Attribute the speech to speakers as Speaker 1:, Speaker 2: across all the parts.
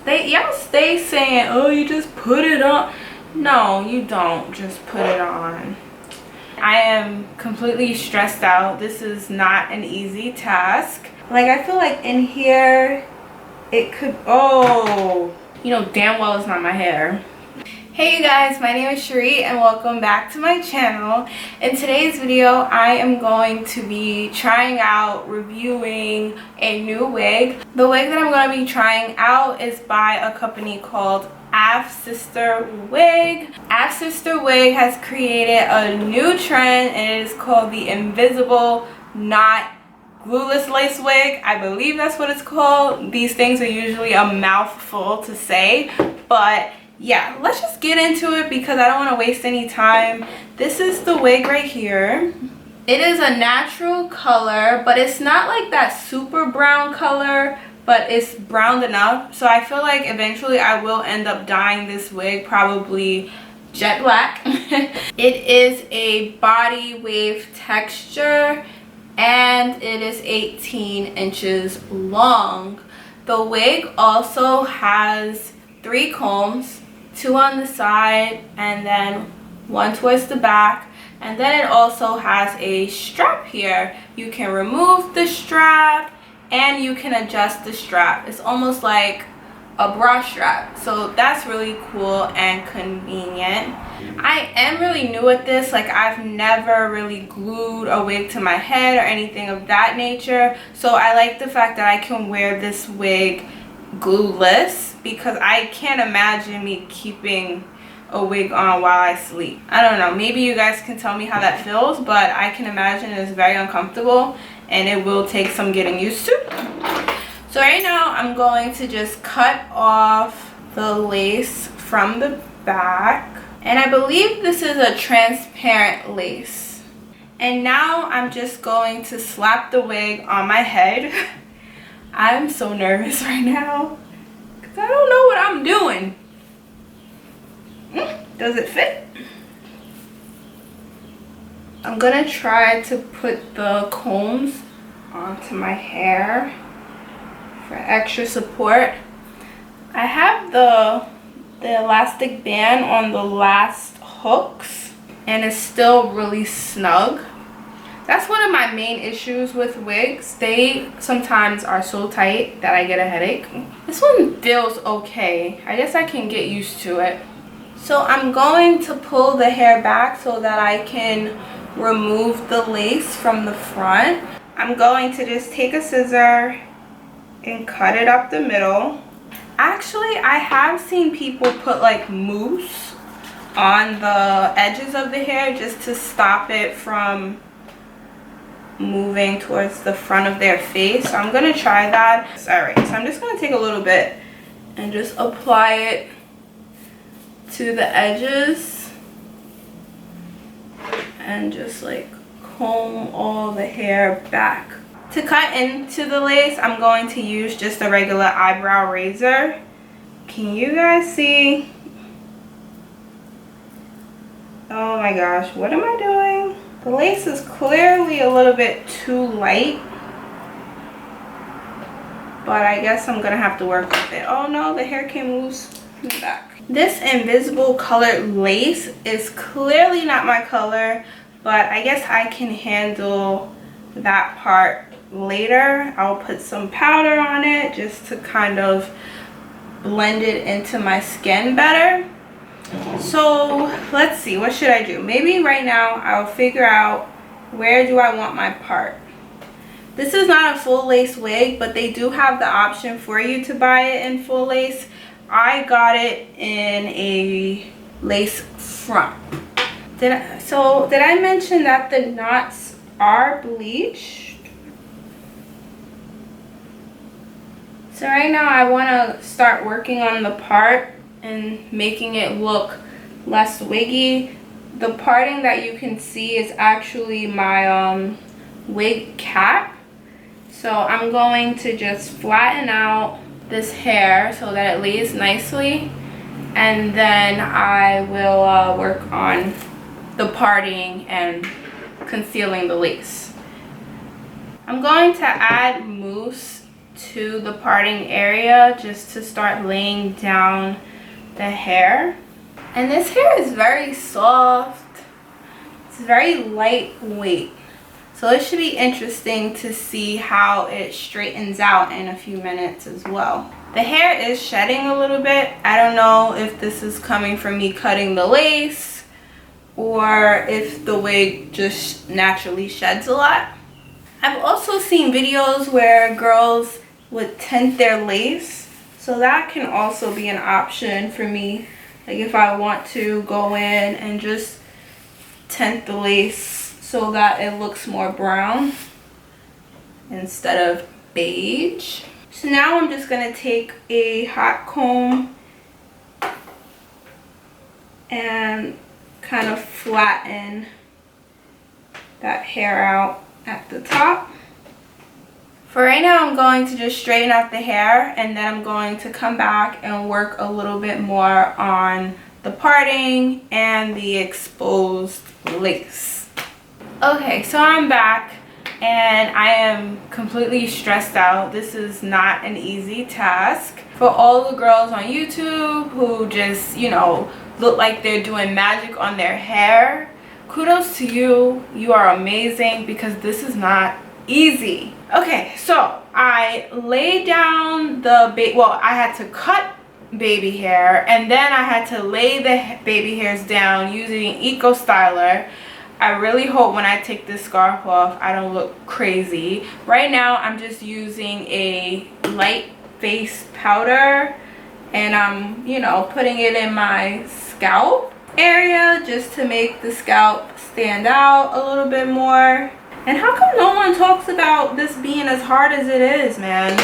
Speaker 1: Y'all stay saying, oh, you just put it on. No, you don't just put it on. I am completely stressed out. This is not an easy task. Like, I feel like in here it could, oh, you know damn well it's not my hair. Hey you guys, my name is Cherri and welcome back to my channel. In today's video, I am going to be trying out, reviewing a new wig. The wig that I'm going to be trying out is by a company called Afsister Wig. Afsister Wig has created a new trend and it is called the invisible knot glueless lace wig. I believe that's what it's called. These things are usually a mouthful to say, but yeah, let's just get into it because I don't want to waste any time. This is the wig right here. It is a natural color, but it's not like that super brown color, but it's browned enough. So I feel like eventually I will end up dyeing this wig, probably jet black. It is a body wave texture and it is 18 inches long. The wig also has 3 combs, 2 on the side and then 1 towards the back, and then it also has a strap here. You can remove the strap and you can adjust the strap. It's almost like a bra strap, so that's really cool and convenient. I am really new at this. Like, I've never really glued a wig to my head or anything of that nature, so I like the fact that I can wear this wig glueless because I can't imagine me keeping a wig on while I sleep. I don't know, maybe you guys can tell me how that feels, but I can imagine it's very uncomfortable and it will take some getting used to. So right now I'm going to just cut off the lace from the back, and I believe this is a transparent lace. And now I'm just going to slap the wig on my head. I'm so nervous right now because I don't know what I'm doing. Does it fit? I'm gonna try to put the combs onto my hair for extra support. I have the elastic band on the last hooks and it's still really snug. That's one of my main issues with wigs. They sometimes are so tight that I get a headache. This one feels okay. I guess I can get used to it. So I'm going to pull the hair back so that I can remove the lace from the front. I'm going to just take a scissor and cut it up the middle. Actually, I have seen people put like mousse on the edges of the hair just to stop it from moving towards the front of their face. So I'm gonna try that. Alright, so I'm just gonna take a little bit and just apply it to the edges and just like comb all the hair back. To cut into the lace, I'm going to use just a regular eyebrow razor. Can you guys see? Oh my gosh, what am I doing? The lace is clearly a little bit too light, but I guess I'm gonna have to work with it. Oh no, the hair came loose in the back. This invisible colored lace is clearly not my color, but I guess I can handle that part later. I'll put some powder on it just to kind of blend it into my skin better. So let's see, what should I do? Maybe right now I'll figure out where do I want my part. This is not a full lace wig, but they do have the option for you to buy it in full lace. I got it in a lace front. Did I mention that the knots are bleached? So right now I want to start working on the part and making it look less wiggy. The parting that you can see is actually my wig cap. So I'm going to just flatten out this hair so that it lays nicely, and then I will work on the parting and concealing the lace. I'm going to add mousse to the parting area just to start laying down the hair. And this hair is very soft. It's very lightweight. So it should be interesting to see how it straightens out in a few minutes as well. The hair is shedding a little bit. I don't know if this is coming from me cutting the lace or if the wig just naturally sheds a lot. I've also seen videos where girls would tint their lace. So that can also be an option for me. Like if I want to go in and just tint the lace so that it looks more brown instead of beige. So now I'm just going to take a hot comb and kind of flatten that hair out at the top. For right now, I'm going to just straighten out the hair, and then I'm going to come back and work a little bit more on the parting and the exposed lace. Okay, so I'm back and I am completely stressed out. This is not an easy task. For all the girls on YouTube who just, you know, look like they're doing magic on their hair, kudos to you. You are amazing because this is not easy. Okay, so I laid down the I had to cut baby hair and then I had to lay the baby hairs down using Eco Styler. I really hope when I take this scarf off I don't look crazy. Right now I'm just using a light face powder and I'm, you know, putting it in my scalp area just to make the scalp stand out a little bit more. And how come no one talks about this being as hard as it is, man?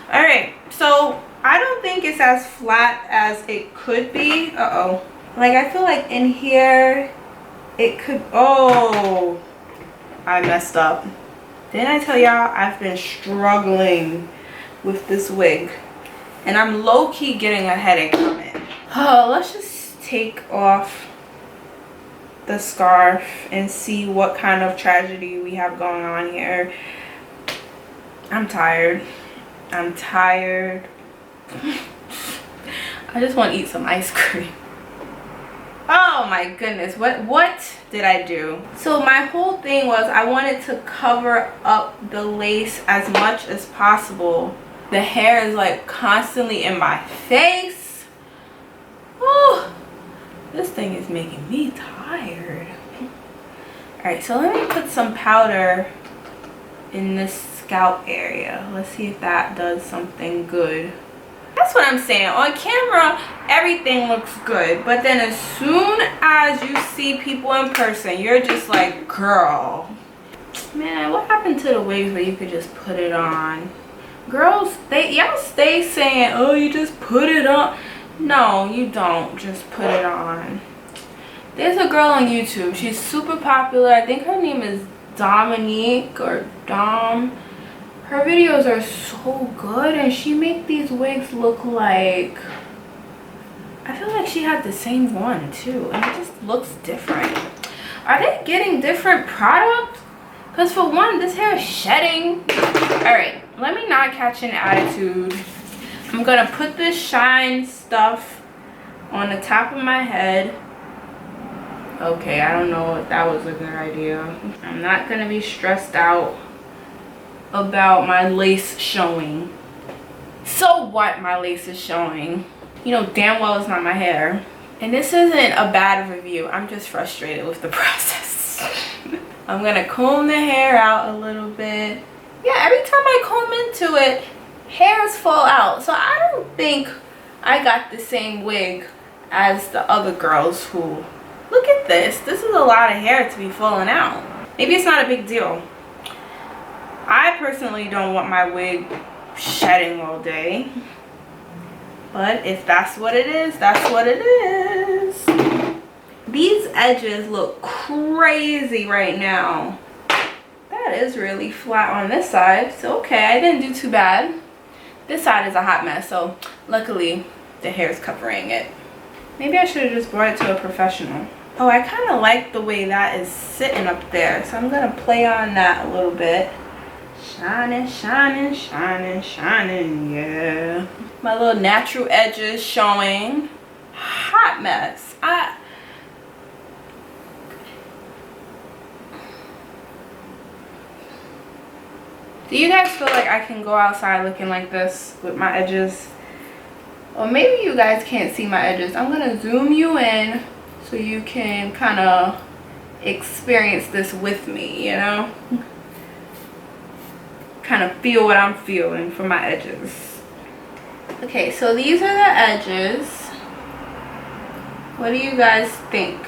Speaker 1: Alright, so I don't think it's as flat as it could be. Uh-oh. Like I feel like in here it could, oh, I messed up. Didn't I tell y'all I've been struggling with this wig and I'm low-key getting a headache from it. Oh, let's just take off the scarf and see what kind of tragedy we have going on here. I'm tired. I'm tired. I just want to eat some ice cream. Oh my goodness, what did I do? So my whole thing was I wanted to cover up the lace as much as possible. The hair is like constantly in my face. Oh, this thing is making me tired. Alright, so let me put some powder in this scalp area. Let's see if that does something good. That's what I'm saying. On camera, everything looks good. But then as soon as you see people in person, you're just like, girl. Man, what happened to the wigs where you could just put it on? Girls, y'all stay saying, oh, you just put it on. No, you don't just put it on. There's a girl on YouTube. She's super popular. I think her name is Dominique or Dom. Her videos are so good and she makes these wigs look like, I feel like she had the same one too and it just looks different. Are they getting different products? Because for one, this hair is shedding. Alright, let me not catch an attitude. I'm going to put this shine stuff on the top of my head. Okay, I don't know if that was a good idea. I'm not going to be stressed out about my lace showing. So what, my lace is showing? You know damn well it's not my hair. And this isn't a bad review. I'm just frustrated with the process. I'm gonna comb the hair out a little bit. Yeah, every time I comb into it, hairs fall out. So I don't think I got the same wig as the other girls who, look at this. This is a lot of hair to be falling out. Maybe it's not a big deal. I personally don't want my wig shedding all day. But if that's what it is, that's what it is. These edges look crazy right now. That is really flat on this side. So okay, I didn't do too bad. This side is a hot mess, so luckily the hair is covering it. Maybe I should have just brought it to a professional. Oh, I kind of like the way that is sitting up there. So I'm going to play on that a little bit. Shining, shining, shining, shining, yeah. My little natural edges showing. Hot mess. Do you guys feel like I can go outside looking like this with my edges? Or maybe you guys can't see my edges. I'm gonna zoom you in so you can kind of experience this with me, you know? Kind of feel what I'm feeling for my edges. Okay, so these are the edges. What do you guys think?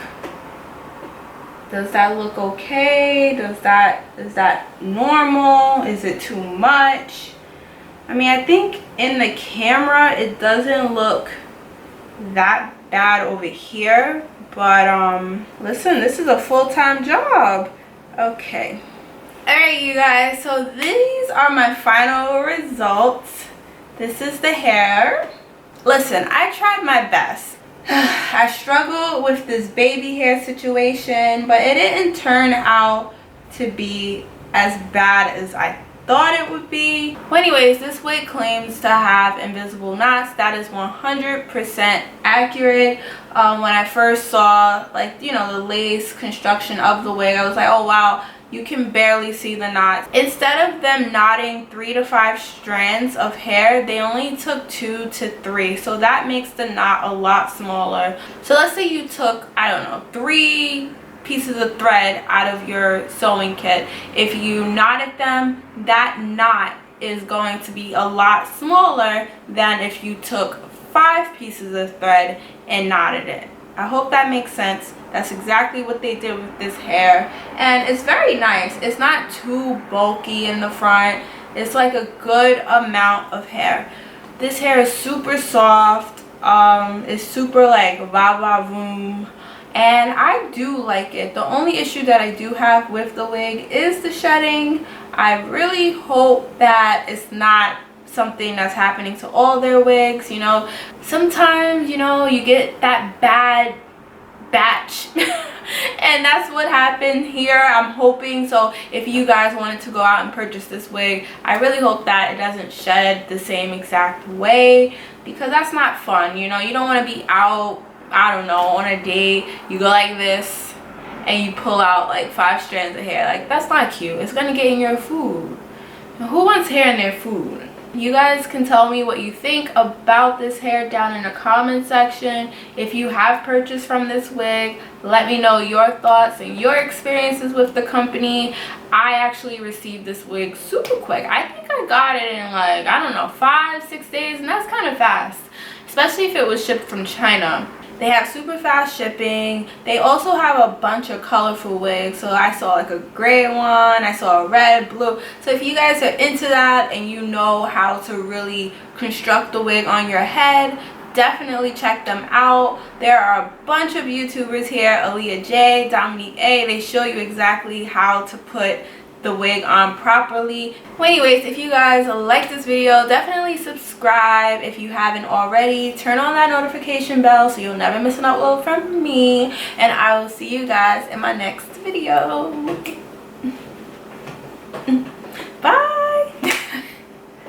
Speaker 1: Does that look okay? Is that normal? Is it too much? I mean, I think in the camera it doesn't look that bad over here, but listen, this is a full-time job. Okay. Alright, you guys, so these are my final results. This is the hair. Listen, I tried my best. I struggled with this baby hair situation, but it didn't turn out to be as bad as I thought it would be. Well, anyways, this wig claims to have invisible knots. That is 100% accurate. When I first saw, like, you know, the lace construction of the wig, I was like, oh wow, you can barely see the knots. Instead of them knotting 3 to 5 strands of hair, they only took 2 to 3. So that makes the knot a lot smaller. So let's say you took, I don't know, 3 pieces of thread out of your sewing kit. If you knotted them, that knot is going to be a lot smaller than if you took 5 pieces of thread and knotted it. I hope that makes sense. That's exactly what they did with this hair, and it's very nice. It's not too bulky in the front. It's like a good amount of hair. This hair is super soft. It's super like va va voom, and I do like it. The only issue that I do have with the wig is the shedding. I really hope that it's not something that's happening to all their wigs. You know, sometimes, you know, you get that bad batch and that's what happened here. I'm hoping. So if you guys wanted to go out and purchase this wig, I really hope that it doesn't shed the same exact way, because that's not fun. You know, you don't want to be out, I don't know, on a date, you go like this and you pull out like 5 strands of hair. Like, that's not cute. It's gonna get in your food. Who wants hair in their food? You guys can tell me what you think about this hair down in the comment section. If you have purchased from this wig, let me know your thoughts and your experiences with the company. I actually received this wig super quick. I think I got it in like, I don't know, 5-6 days, and that's kind of fast, especially if it was shipped from China. They have super fast shipping. They also have a bunch of colorful wigs. So I saw like a gray one, I saw a red, blue. So if you guys are into that and you know how to really construct the wig on your head, definitely check them out. There are a bunch of YouTubers here, Aaliyah J, Dominique A. They show you exactly how to put the wig on properly. Well, anyways, if you guys like this video, definitely subscribe if you haven't already. Turn on that notification bell so you'll never miss an upload from me, and I will see you guys in my next video.